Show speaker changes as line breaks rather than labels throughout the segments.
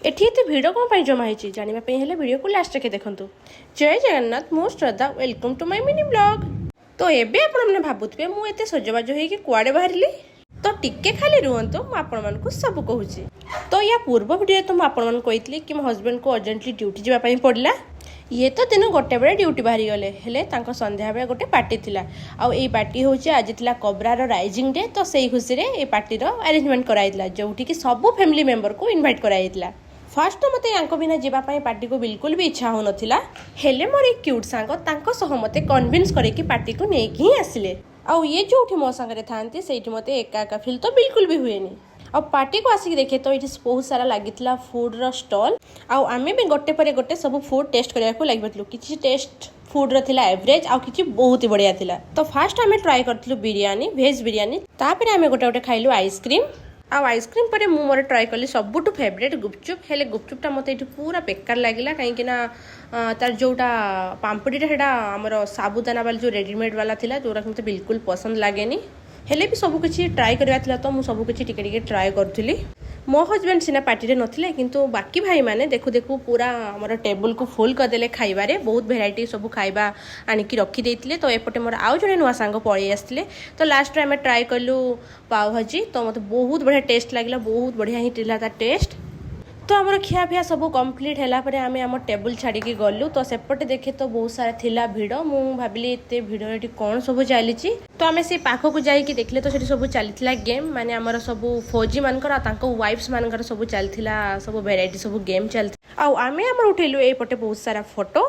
एठी एते भिड़ कौन जमा होती जानवाई हेले वीडियो को लास्ट तक देखूँ। जय जगन्नाथ मो श्रद्धा welcome to my mini blog. तो एबे आपने भावुवे मुझे सजबाज होगी कुआड़े बाहरी तो टिके खाली रुहतु मुझे सब कहूँ। तो या पूर्व भिडियो तो मुझे कही कि मो हजबैंड को अर्जेंटली ड्यूटी जावाई पड़ा। ये तो दिन गोटे बेले ड्यूटी बाहरी गले हेले संध्या बेले गोटे पार्टी थिला आउ ए पार्टी हूँ आज थिला कोब्रार राइजिंग डे। तो सही खुशी रे ए पार्टीर अरेंजमेंट कराइला जोठी कि सब फैमिली मेंबर को इनवाइट कराइला। फर्स्ट तो मते यांको बिना जीवाई पार्टी को बिल्कुल भी इच्छा हो नथिला हेले मोर एक क्यूट सांग तांको सह मते कन्विन्स करे कि पार्टी को नेकी ही आसिले। आउ ये जोठी मो संगे थांती सेठी मते एका एका फील तो बिल्कुल भी हुएनी। अब पार्टी को आसिक देखे तो ये बहुत सारा लगी फूड स्टॉल आउ आमे भी गोटे पर गोटे सब फूड टेस्ट करने को लगे किसी टेस्ट फूड रा एवरेज आउ किछि बहुत ही बढ़िया थिला। तो फास्ट आमे ट्राई करथिलु बिरयानी वेज बिरयानी तापर आमे गोटे गोटे खाइलु आइसक्रीम आउ आइसक्रीम पर मु मोर ट्राई कली सबुठु फेवरेट गुपचुप हेले गुपचुपटा मते एठी पूरा बेकार लागिला कहीं ना तार जोटा पाम्पड़ीटा सेटा हमर साबुदाना वाला जो रेडीमेड वाला थिला जोरा मते बिल्कुल पसंद लागेनी हेले भी सब किसी ट्राई करवा तो मुझे सब किसी टिके ट्राए करी। मो हजबैंड सीना पार्टी नथिले किंतु बाकी भाई माने देखु देखु पूरा हमर टेबल को फुल करदे खाइबारे बहुत भेराइटी सब खाइबा आनिकी रखी देइतिले। तो एपटे मोर आउ जड़े नुआ सांग पळी आसले तो लास्ट आम ट्राए कलु पाव भाजी तो मत बहुत बढ़िया टेस्ट लगे बहुत बढ़िया ही था टेस्ट। तो आमर खियाफिया सब कम्प्लीट है आम आम टेबुल छाड़ी गलु तो सेपटे देखे तो बहुत सारा थिला भिड़ मु भाविली एते भिड़ ये कौन सब चली। तो आम से पाखक जाइए देखले तो ये सब चली गेम माने आमर सब फौजी मानकर वाइफ्स मानकर सब चलता सब भेराइटी सब गेम चलता आम उठेलु एपटे बहुत सारा फोटो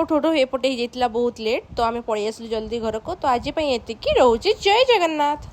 उठो एपटे ही बहुत लेट तो आम पलि आसलु जल्दी घर को। तो आज एतिकी रोचे जय जगन्नाथ।